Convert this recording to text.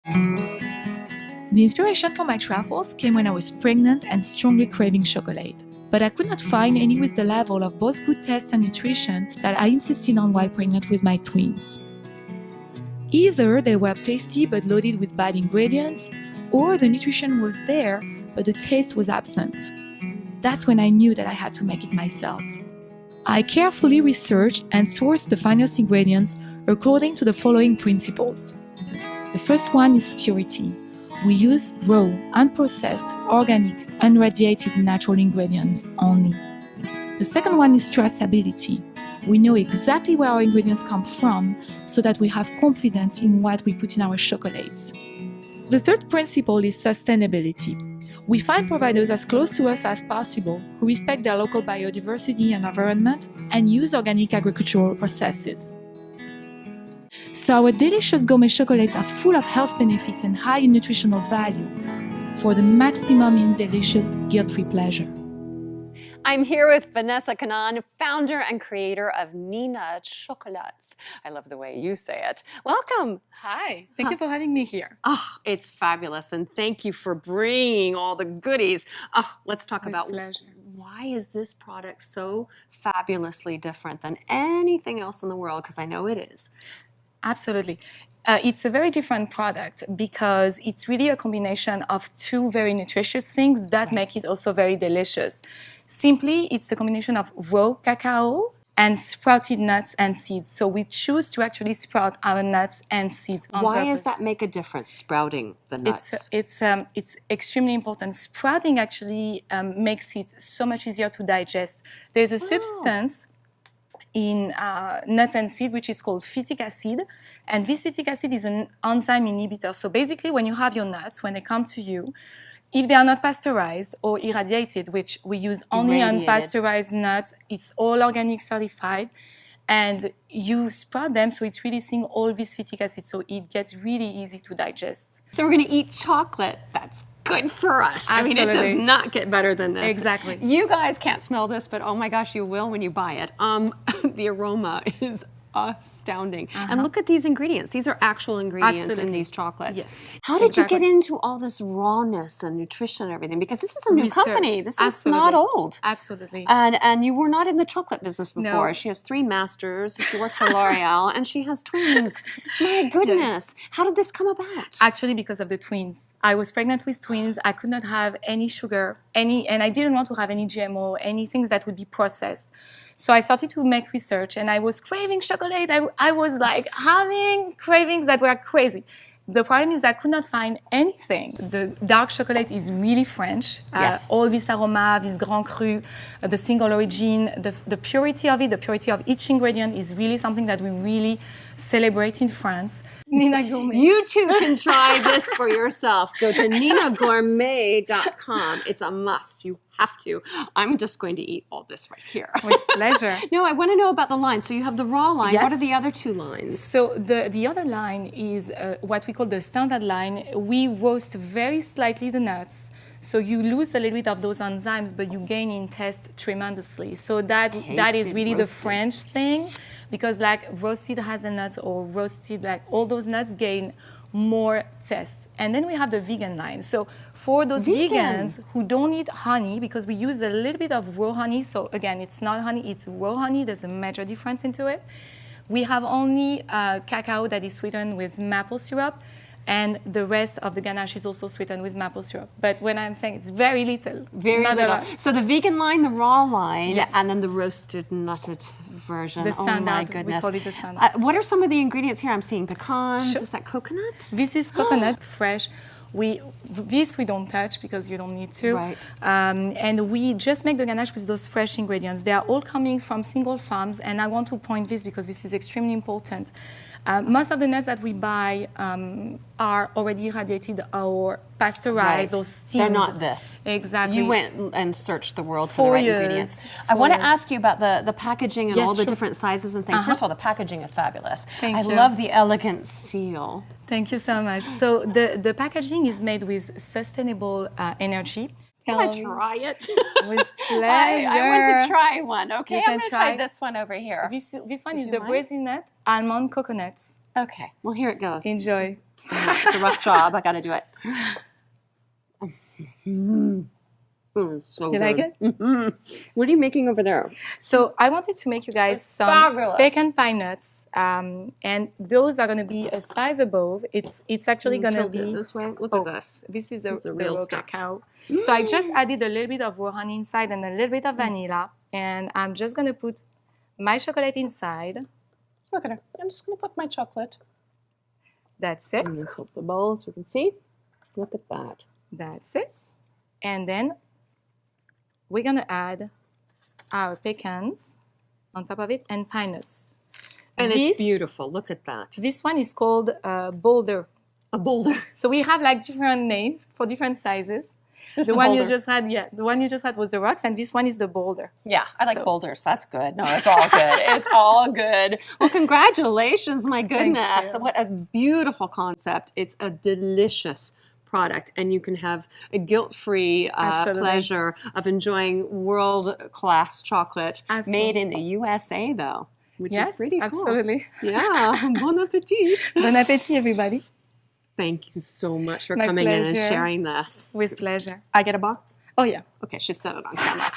The inspiration for my travels came when I was pregnant and strongly craving chocolate, but I could not find any with the level of both good taste and nutrition that I insisted on while pregnant with my twins. Either they were tasty but loaded with bad ingredients, or the nutrition was there but the taste was absent. That's when I knew that I had to make it myself. I carefully researched and sourced the finest ingredients according to the following principles. The first one is purity. We use raw, unprocessed, organic, unradiated natural ingredients only. The second one is traceability. We know exactly where our ingredients come from so that we have confidence in what we put in our chocolates. The third principle is sustainability. We find providers as close to us as possible who respect their local biodiversity and environment and use organic agricultural processes. So our delicious gourmet chocolates are full of health benefits and high in nutritional value for the maximum in delicious, guilt-free pleasure. I'm here with Vanessa Canaan, founder and creator of Hnina Chocolates. I love the way you say it. Welcome. Hi, thank you for having me here. Oh, it's fabulous, and thank you for bringing all the goodies. Oh, let's talk about why is this product so fabulously different than anything else in the world, because I know it is. Absolutely. It's a very different product because it's really a combination of two very nutritious things that make it also very delicious. Simply, it's a combination of raw cacao and sprouted nuts and seeds. So we choose to actually sprout our nuts and seeds on purpose. Why does that make a difference, sprouting the nuts? It's extremely important. Sprouting actually makes it so much easier to digest. There's a substance in nuts and seeds, which is called phytic acid. And this phytic acid is an enzyme inhibitor. So basically, when you have your nuts, when they come to you, if they are not pasteurized or irradiated, which we use only unpasteurized nuts, it's all organic certified, and you sprout them, so it's releasing all this phytic acid, so it gets really easy to digest. So we're going to eat chocolate. That's good for us. Absolutely. I mean, it does not get better than this. Exactly. You guys can't smell this, but oh my gosh, you will when you buy it. The aroma is astounding. And look at these ingredients. These are actual ingredients in these chocolates. Yes. How did you get into all this rawness and nutrition and everything? Because this is a new company. This is not old. Absolutely. And you were not in the chocolate business before. No. She has 3 masters. She works for L'Oreal, and she has twins. My goodness. Yes. How did this come about? Actually, because of the twins. I was pregnant with twins. I could not have any sugar, and I didn't want to have any GMO, any things that would be processed. So I started to make research, and I was craving chocolate. I was like having cravings that were crazy. The problem is I could not find anything. The dark chocolate is really French. Yes. All this aroma, this Grand Cru, the single origin, the purity of it, the purity of each ingredient is really something that we really celebrate in France. Hnina Gourmet. You too can try this for yourself. Go to HninaGourmet.com. It's a must. You have to. I'm just going to eat all this right here. With pleasure. No, I want to know about the line. So you have the raw line. Yes. What are the other 2 lines? So the other line is what we call the standard line. We roast very slightly the nuts. So you lose a little bit of those enzymes, but you gain in taste tremendously. So that is really the French thing, because like roasted hazelnuts or roasted, like all those nuts gain more taste. And then we have the vegan line. So for those vegans who don't eat honey, because we use a little bit of raw honey, so again, it's not honey, it's raw honey, there's a major difference into it. We have only cacao that is sweetened with maple syrup, and the rest of the ganache is also sweetened with maple syrup. But when I'm saying it's very little. Very little. So the vegan line, the raw line, Yes. and then the roasted, nutted version. The standard, oh my goodness. we call it the standard. What are some of the ingredients here? I'm seeing pecans. Sure. Is that coconut? This is coconut, fresh. This we don't touch because you don't need to. Right. And we just make the ganache with those fresh ingredients. They are all coming from single farms, and I want to point this because this is extremely important. Most of the nuts that we buy are already irradiated or pasteurized or steamed. They're not this. Exactly. You went and searched the world for the 4 right years. ingredients. I want to ask you about the packaging and Yes, all the sure. different sizes and things. First of all, the packaging is fabulous. Thank I you. love the elegant seal. Thank you so much. So the packaging is made with sustainable energy. Can I try it? With pleasure. I want to try one. Okay, You I'm can going to try try. this one over here. This one is you the mind? Brazil nut almond coconuts. Okay, well, here it goes. Enjoy. It's a rough job. I got to do it. So You like it? What are you making over there? So I wanted to make you guys some fabulous. pecan pine nuts, and those are going to be a size above. It's actually going to Tilt it be this way. Look at this. This is the the real real stuff. cacao. So I just added a little bit of raw honey inside and a little bit of vanilla, and I'm just going to put my chocolate inside. Look at her. I'm just going to put my chocolate. That's it. Let's flip the bowl so we can see. Look at that. That's it. And then we're going to add our pecans on top of it and pine nuts. And it's beautiful. Look at that. This one is called boulder. A boulder. So we have like different names for different sizes. This The is one boulder. you just had, the one you just had was the rocks, and this one is the boulder. Yeah, I like So- boulders. That's good. No, it's all good. It's all good. Well, congratulations. My goodness. you. What a beautiful concept. It's a delicious product, and you can have a guilt-free Absolutely. pleasure of enjoying world-class chocolate Absolutely. made in the USA, though, which is Yes, pretty cool. absolutely. Yeah. Bon appetit. Bon appétit, everybody. Thank you so much for My coming in and pleasure. sharing this. With pleasure. I get a box? Oh, yeah. Okay, she said it on camera.